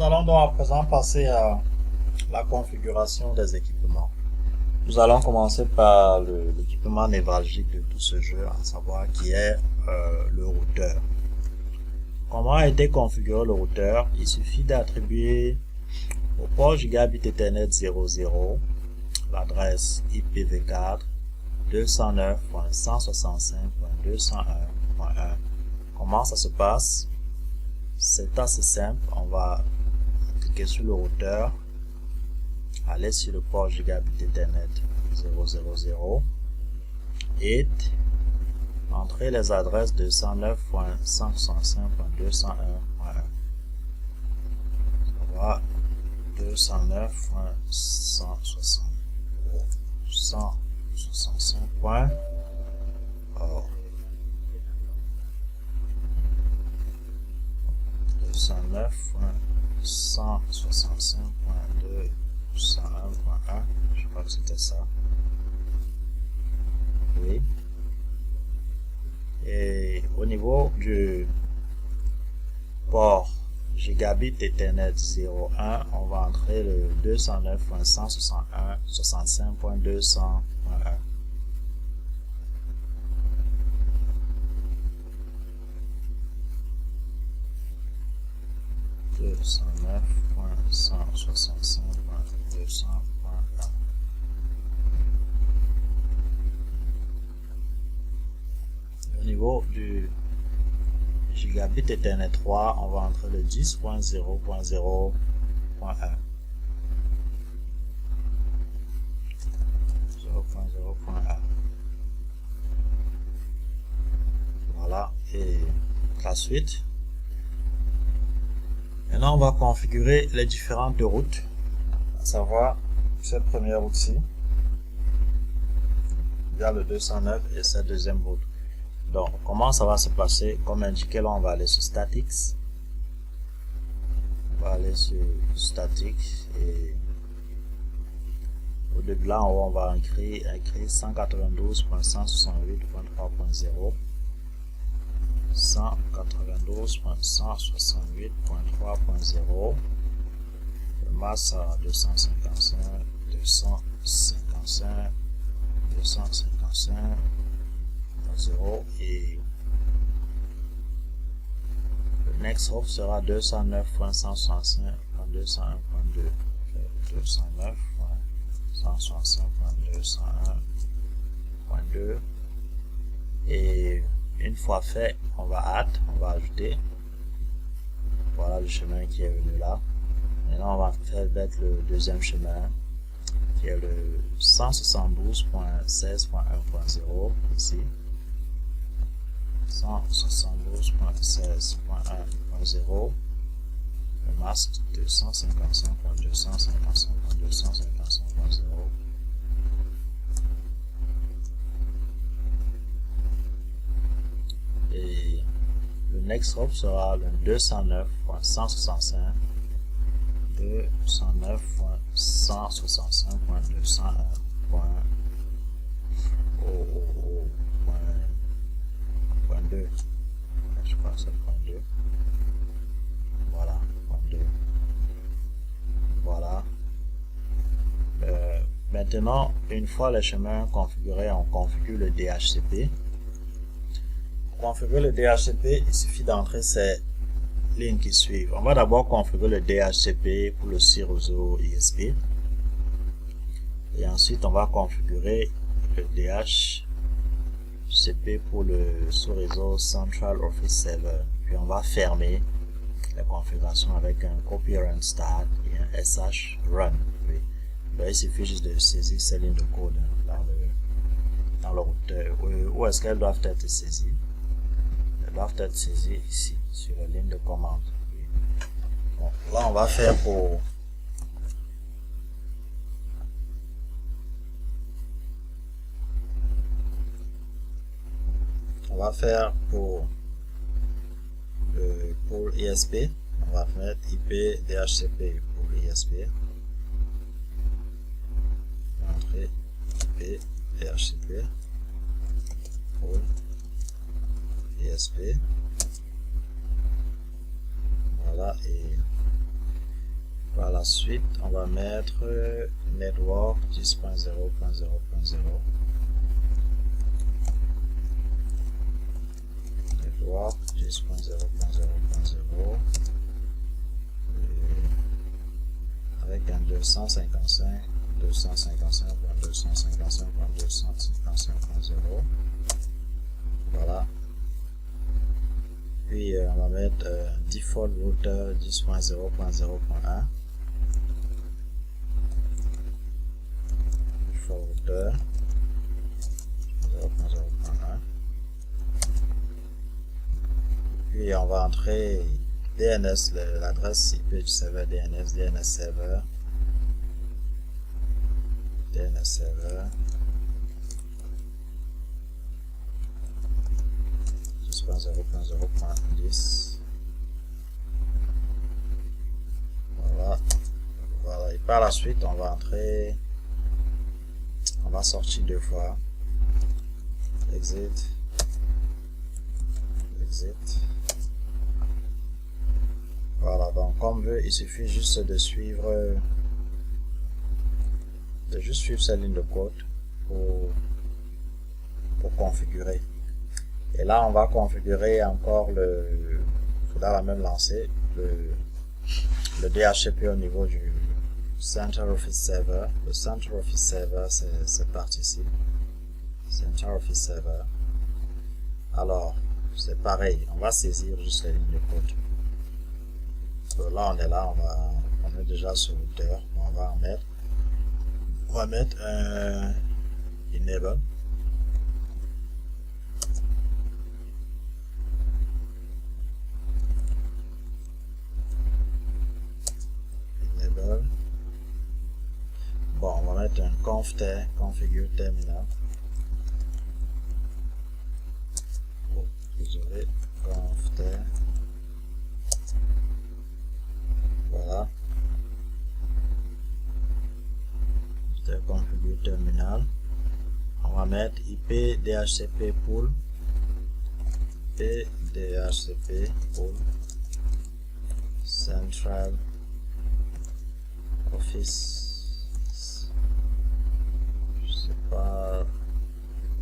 Nous allons donc à présent passer à la configuration des équipements. Nous allons commencer par l'équipement névralgique de tout ce jeu, à savoir qui est le routeur. Comment a été configuré le routeur? Il suffit d'attribuer au port Gigabit Ethernet 00 l'adresse IPv4 209.165.201.1. Comment ça se passe? C'est assez simple. On va cliquer sur le routeur, aller sur le port Gigabit Ethernet 000 et entrer les adresses 209.165.201.1. Ça va 209.165. Oh. 209.165.201.1. Je crois que c'était ça. Oui. Et au niveau du port Gigabit Ethernet 01, on va entrer le 209.161.65.200.1. 209.165.200.1. Au niveau du Gigabit Ethernet 3, on va entrer le 10.0.0.1. 0.0.1. Voilà, et la suite. Maintenant, on va configurer les différentes routes, à savoir cette première route-ci, via le 209 et cette deuxième route. Donc, comment ça va se passer? Comme indiqué là, on va aller sur Statics. On va aller sur Statics et au début là, en haut, on va écrire 192.168.3.0. 192.168.3.0. Le masse à 255, 255, 255.0 et le next hop sera 209.165.201.2. 209.165.201.2 et une fois fait, on va ajouter. Voilà le chemin qui est venu là. Maintenant, on va mettre le deuxième chemin qui est le 172.16.1.0 ici. 172.16.1.0. Le masque 255.255.255.0. Et le next hop sera le 209.165. 209.165.201.2. Je crois que c'est point 2. Voilà, point 2. Voilà. Maintenant, une fois les chemins configurés, on configure le DHCP. Pour configurer le DHCP, il suffit d'entrer ces lignes qui suivent. On va d'abord configurer le DHCP pour le sous-réseau ISP. Et ensuite, on va configurer le DHCP pour le sous-réseau Central Office Server. Puis on va fermer la configuration avec un copy run start et un sh run. Puis, là, il suffit juste de saisir ces lignes de code dans le routeur. Où est-ce qu'elles doivent être saisies? Elles doivent être saisies ici, sur la ligne de commande. Bon, là, on va faire pour ISP, on va mettre IP DHCP pour ISP. On va entrer IP DHCP pour ISP. Voilà, et la suite, on va mettre network 10.0.0.0. Network 10.0.0.0 avec un 255.255.255.255.0. Voilà. Puis on va mettre default router 10.0.0.1. Default router 0.0.1. Puis on va entrer DNS, l'adresse IP du serveur DNS, DNS server 10.0.0.10. Voilà. Et par la suite, on va sortir deux fois. Exit. Voilà, donc comme veut, il suffit juste de suivre cette ligne de code pour configurer. Et là, on va configurer encore il faudra la même lancer le DHCP au niveau du Center Office Server. Le Center Office Server, c'est cette partie-ci. Center Office Server. Alors, c'est pareil, on va saisir juste les lignes de code. Donc là, on est déjà sur le routeur. On va mettre un enable. Bon, on va mettre un confter, configure terminal. Oh, désolé, confter. Voilà. C'est configure terminal. On va mettre IP DHCP pool. IP DHCP pool. Central Office. Je sais pas.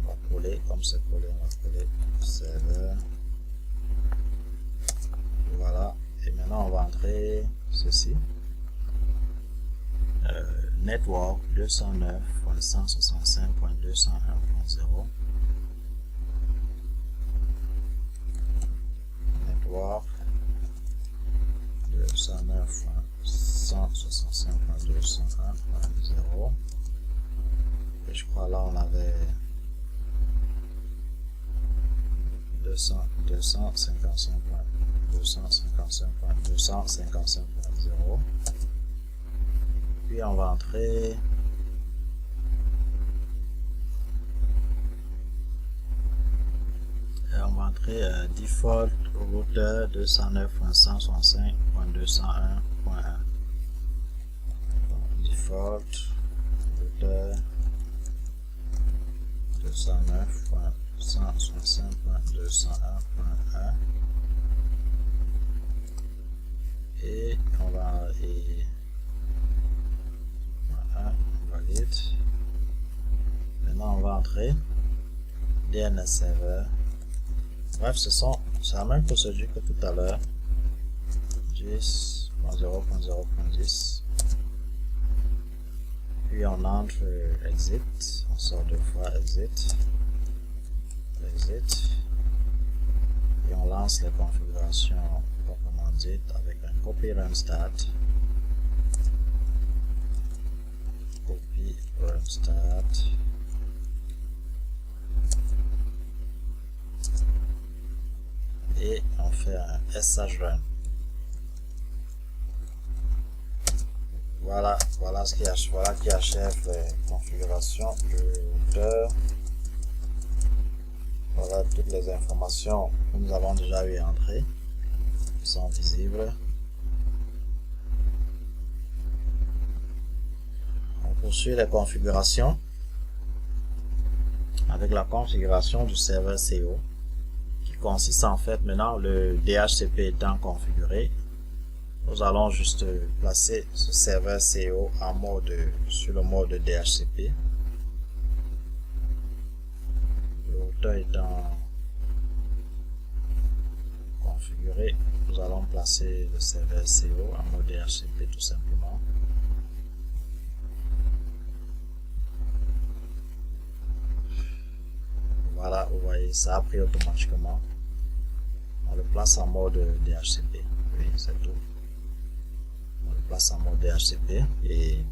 On va coller comme c'est collé. On va coller serveur. Voilà. Et maintenant on va entrer ceci. Network 209.165.201.0. Network 209.165.201.0. Et je crois là on avait 255.255.255.0. Puis on va entrer default router 209.165.201.1. Default router 209.165.201.1. Et on va valide. Maintenant on va entrer DNS server. Bref, c'est la même procédure que tout à l'heure. 10.0.0.10. Puis on entre exit, on sort deux fois exit, et on lance les configurations proprement dites avec un copy run start. Copy run start. Et on fait un SH run. Voilà qui achève les configurations du routeur. Voilà toutes les informations que nous avons déjà eu entrer qui sont visibles. On poursuit les configurations avec la configuration du serveur CO, qui consiste en fait, maintenant le DHCP étant configuré, nous allons juste placer ce serveur CO en mode, sur le mode DHCP. Le routeur étant configuré, nous allons placer le serveur CO en mode DHCP tout simplement. Voilà, vous voyez, ça a pris automatiquement. On le place en mode DHCP. Oui, c'est tout. On le place en mode DHCP et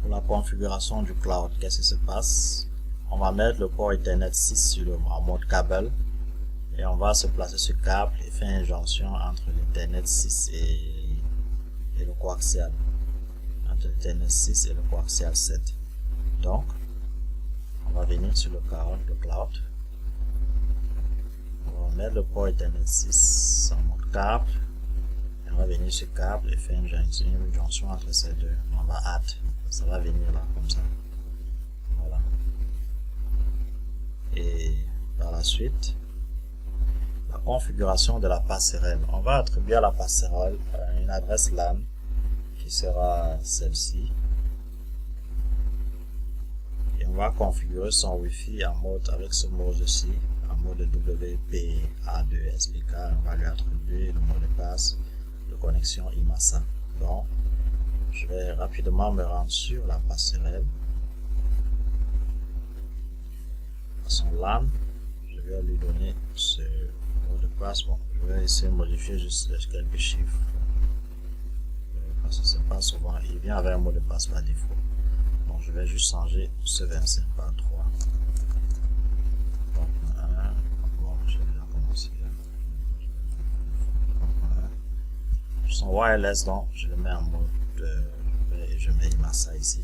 pour la configuration du cloud, qu'est-ce qui se passe? On va mettre le port Ethernet 6 en mode câble et on va se placer ce câble et faire une jonction entre l'Ethernet 6 et le coaxial. Entre l'Ethernet 6 et le coaxial 7. Donc, on va venir sur le cloud. On va mettre le port Ethernet 6 en mode câble. Et on va venir sur câble et faire une jonction entre ces deux. On va add. Ça va venir là comme ça. Voilà. Et par la suite, la configuration de la passerelle. On va attribuer à la passerelle une adresse LAN qui sera celle-ci. Et on va configurer son Wi-Fi en mode avec ce mode-ci, en mode WPA2SPK. On va lui attribuer le mot de passe de connexion IMASA. Donc, je vais rapidement me rendre sur la passerelle. À son LAN, je vais lui donner ce mot de passe. Bon, je vais essayer de modifier juste quelques chiffres. Parce que c'est pas souvent, il vient avec un mot de passe par défaut. Donc je vais juste changer ce 25 par 3. Donc, bon, je vais déjà commencer. Son wireless, donc je le mets en mode et je mets IMASA ici.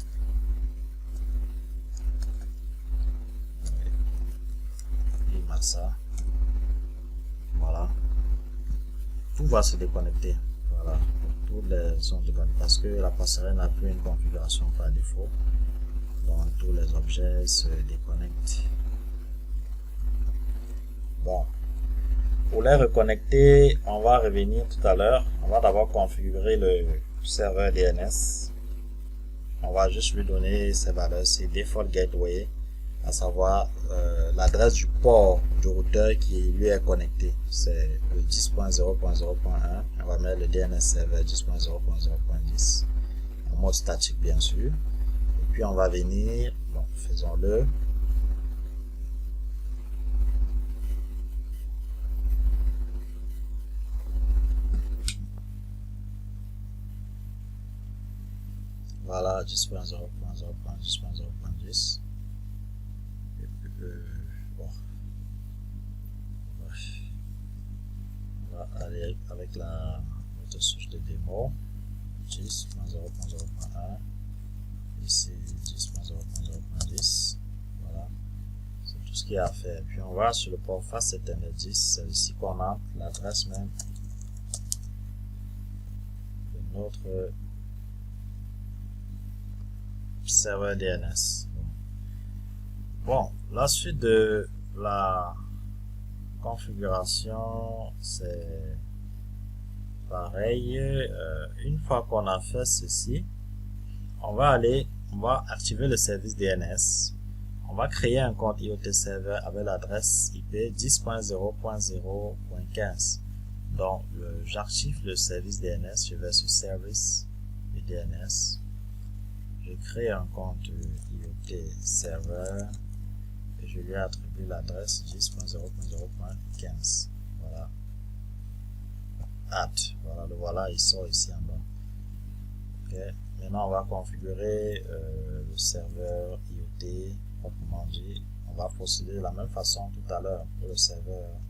IMASA. Voilà. Tout va se déconnecter. Voilà. Tous les sont déconnectés parce que la passerelle n'a plus une configuration par défaut. Donc tous les objets se déconnectent. Bon. Pour les reconnecter, on va revenir tout à l'heure. On va d'abord configurer le serveur DNS. On va juste lui donner ses valeurs, c'est default gateway, à savoir l'adresse du port du routeur qui lui est connecté. C'est le 10.0.0.1. On va mettre le DNS serveur 10.0.0.10 en mode statique bien sûr. Et puis on va venir, bon, faisons-le. Voilà, 10.0.0.10.0.10. Et puis, bon. On va aller avec notre souche de démo. 10.0.0.1. Ici, 10.0.0.10. Voilà. C'est tout ce qu'il y a à faire. Puis on va sur le port face Ethernet 10. C'est ici qu'on a l'adresse même de notre serveur DNS. Bon, la suite de la configuration, c'est pareil. Une fois qu'on a fait ceci, on va activer le service DNS. On va créer un compte IoT Server avec l'adresse IP 10.0.0.15. Donc, j'active le service DNS. Je vais sur Service et DNS. Je crée un compte IoT Server et je lui attribue l'adresse 10.0.0.15. Voilà. Add. Voilà, le voilà, il sort ici en bas. Ok. Maintenant, on va configurer le serveur IoT. Proprement dit, on va procéder de la même façon tout à l'heure pour le serveur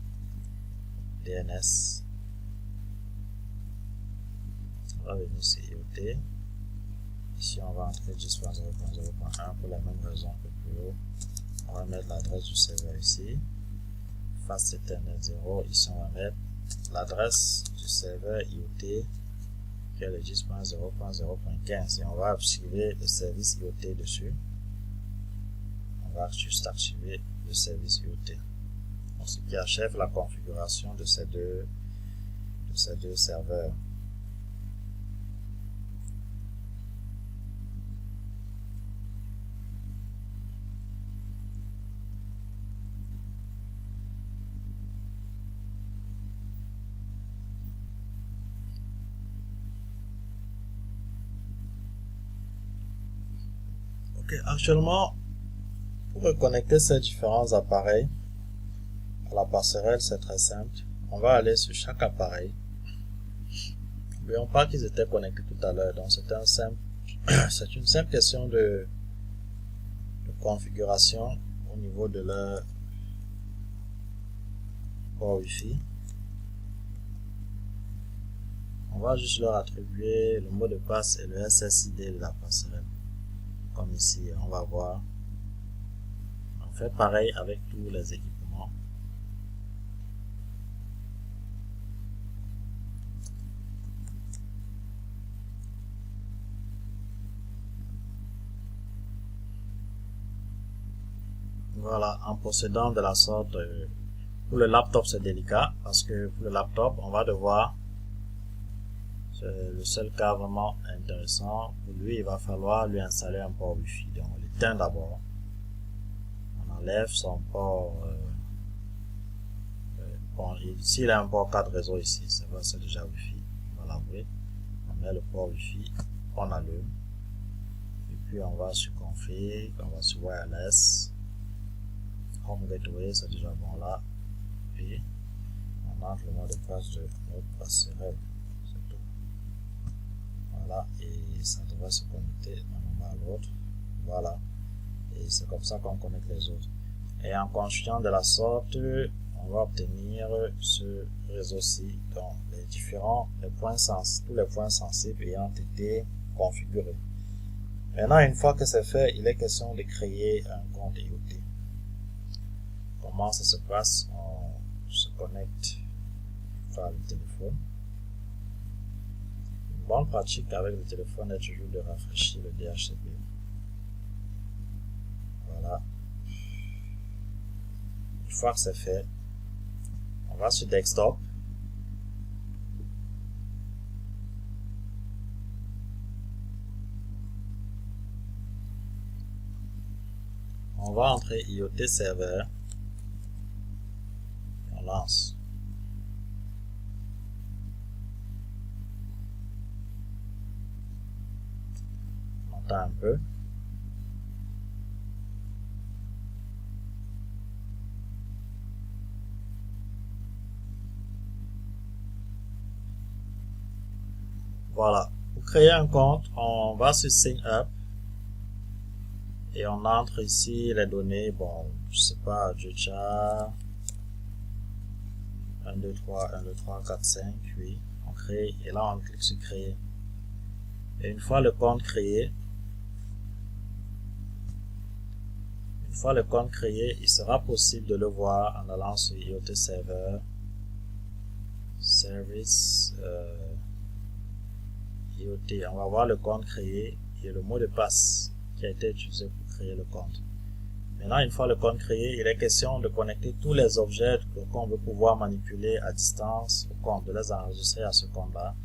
DNS. On va venir sur IoT. Ici, on va entrer 10.0.0.1 pour la même raison que plus haut. On va mettre l'adresse du serveur ici. Face Ethernet 0. Ici, on va mettre l'adresse du serveur IoT qui est le 10.0.0.15 et on va activer le service IoT dessus. On va juste activer le service IoT. On ce qui achève la configuration de ces deux serveurs. Ok, actuellement, pour reconnecter ces différents appareils à la passerelle, c'est très simple. On va aller sur chaque appareil. N'oublions pas qu'ils étaient connectés tout à l'heure, donc c'est une simple question de configuration au niveau de leur port Wi-Fi. On va juste leur attribuer le mot de passe et le SSID de la passerelle. Comme ici, on va voir. On fait pareil avec tous les équipements. Voilà, en procédant de la sorte, pour le laptop c'est délicat parce que pour le laptop on va devoir, c'est le seul cas vraiment intéressant, pour lui il va falloir lui installer un port Wi-Fi. Donc on l'éteint d'abord, on enlève son port, bon, s'il a un port 4 réseau ici, c'est déjà Wi-Fi, on va l'avouer, on met le port Wi-Fi, on allume, et puis on va sur config, on va sur wireless, Home Gateway, c'est déjà bon là, et on entre le mot de passe de notre passerelle, c'est tout. Voilà, et ça devrait se connecter d'un moment à l'autre, voilà, et c'est comme ça qu'on connecte les autres. Et en constituant de la sorte, on va obtenir ce réseau-ci, donc tous les points sensibles ayant été configurés. Maintenant, une fois que c'est fait, il est question de créer un compte IoT. Comment ça se passe? On se connecte par le téléphone. Une bonne pratique avec le téléphone est toujours de rafraîchir le DHCP. Voilà. Une fois que c'est fait, on va sur Desktop. On va entrer IoT Server. On lance. On attend un peu. Voilà. Pour créer un compte, on va sur Sign Up. Et on entre ici les données, bon, je sais pas, Jucha 1, 2, 3, 1, 2, 3, 4, 5, oui, on crée, et là on clique sur créer. Et une fois le compte créé, il sera possible de le voir en allant sur IoT Server, Service, IoT. On va voir le compte créé et le mot de passe qui a été utilisé pour créer le compte. Maintenant, une fois le compte créé, il est question de connecter tous les objets qu'on veut pouvoir manipuler à distance au compte, de les enregistrer à ce compte-là.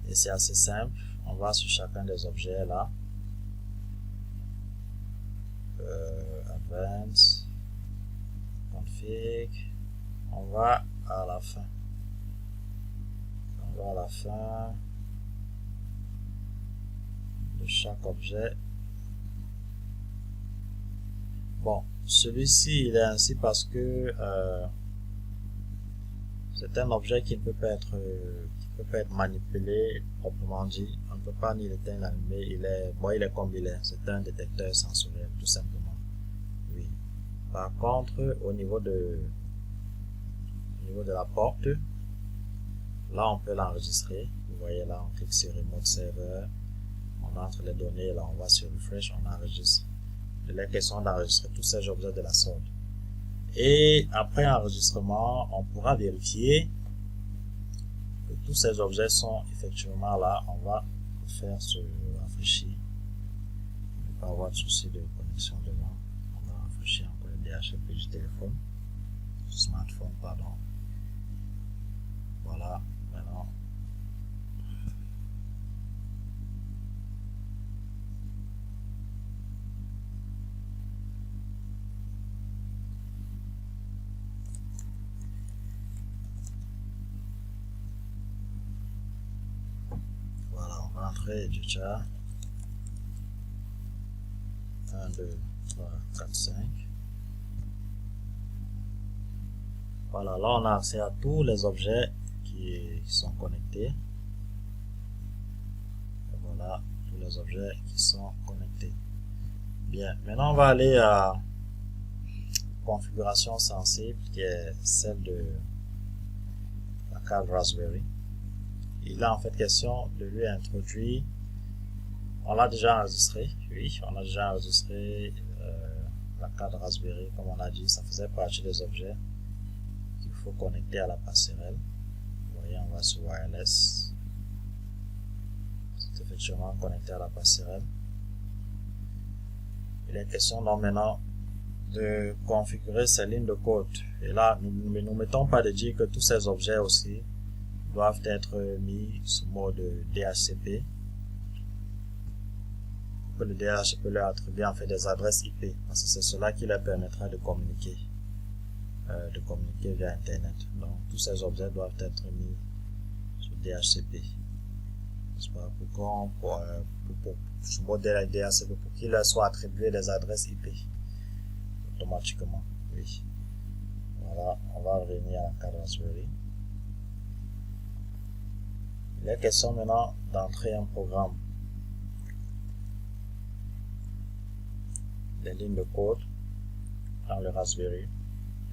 Et c'est assez simple. On va sur chacun des objets là. Advanced, Config. On va à la fin. De chaque objet. Bon, celui-ci il est ainsi parce que c'est un objet qui ne peut pas être manipulé proprement dit. On ne peut pas ni l'éteindre, l'allumer. Il est comme il est. C'est un détecteur sensoriel tout simplement. Oui. Par contre, au niveau de la porte, là on peut l'enregistrer. Vous voyez là, on clique sur Remote Server, on entre les données, là on va sur Refresh, on enregistre. Il est question d'enregistrer tous ces objets de la sorte. Et après enregistrement, on pourra vérifier que tous ces objets sont effectivement là. On va faire ce rafraîchir. On ne peut pas avoir de souci de connexion devant. On va rafraîchir encore le DHCP du téléphone. smartphone, pardon. Voilà, maintenant. Voilà, on va entrer déjà. 1, 2, 3, 4, 5. Voilà, là on a accès à tous les objets qui sont connectés. Et voilà, tous les objets qui sont connectés. Bien, maintenant on va aller à configuration sensible qui est celle de la carte Raspberry. Il a en fait question de lui introduire. On l'a déjà enregistré, oui, on a déjà enregistré la carte Raspberry, comme on a dit, ça faisait partie des objets qu'il faut connecter à la passerelle. Vous voyez, on va sur Wireless. C'est effectivement connecté à la passerelle. Il est question donc maintenant de configurer ces lignes de code. Et là, nous ne nous mettons pas de dire que tous ces objets aussi doivent être mis sous mode DHCP. Que le DHCP leur attribue en fait des adresses IP, parce que c'est cela qui leur permettra de communiquer via Internet. Donc tous ces objets doivent être mis sur DHCP, pour sous mode DHCP, pour qu'il leur soit attribué des adresses IP automatiquement. Oui. Voilà, on va revenir à la carte Raspberry. Il est question maintenant d'entrer un programme. Les lignes de code dans le Raspberry,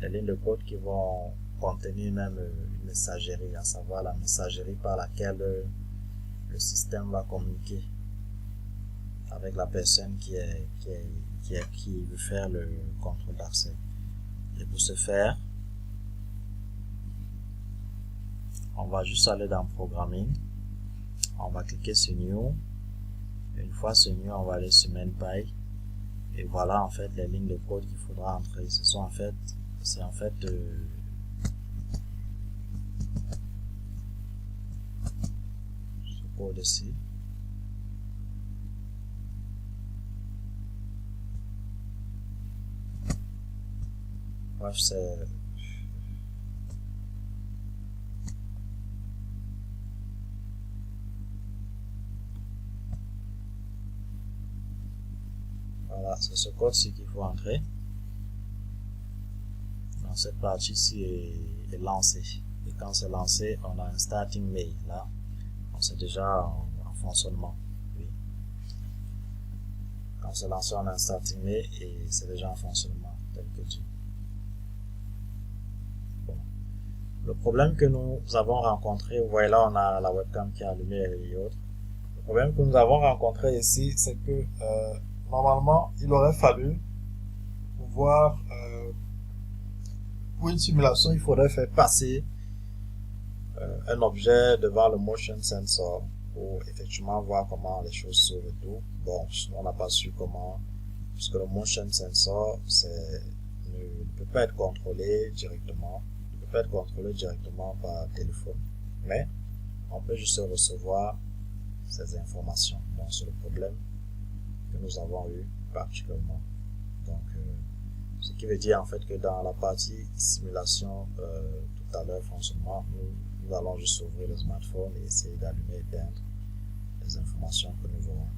les lignes de code qui vont contenir même une messagerie, à savoir la messagerie par laquelle le système va communiquer avec la personne qui veut faire le contrôle d'accès. Et pour ce faire, on va juste aller dans Programming, on va cliquer sur New, et une fois sur New, on va aller sur MainPy. Et voilà en fait les lignes de code qu'il faudra entrer. C'est en fait ce code ici. Bref, c'est voilà, c'est ce code-ci qu'il faut entrer. Donc cette partie-ci est lancée. Et quand c'est lancé, on a un starting mail là. Donc c'est déjà en fonctionnement. Oui. Quand c'est lancé, on a un starting mail et c'est déjà en fonctionnement, tel que dit. Bon. Le problème que nous avons rencontré, vous voyez là, on a la webcam qui est allumée et autres. Le problème que nous avons rencontré ici, c'est que normalement, il aurait fallu pouvoir, pour une simulation, il faudrait faire passer un objet devant le motion sensor pour effectivement voir comment les choses s'ouvrent et tout. Bon, on n'a pas su comment, puisque le motion sensor ne peut pas être contrôlé directement, par téléphone, mais on peut juste recevoir ces informations. Donc c'est le problème que nous avons eu particulièrement. Donc ce qui veut dire en fait que dans la partie simulation tout à l'heure fonctionnement, nous allons juste ouvrir le smartphone et essayer d'allumer et d'éteindre les informations que nous voulons.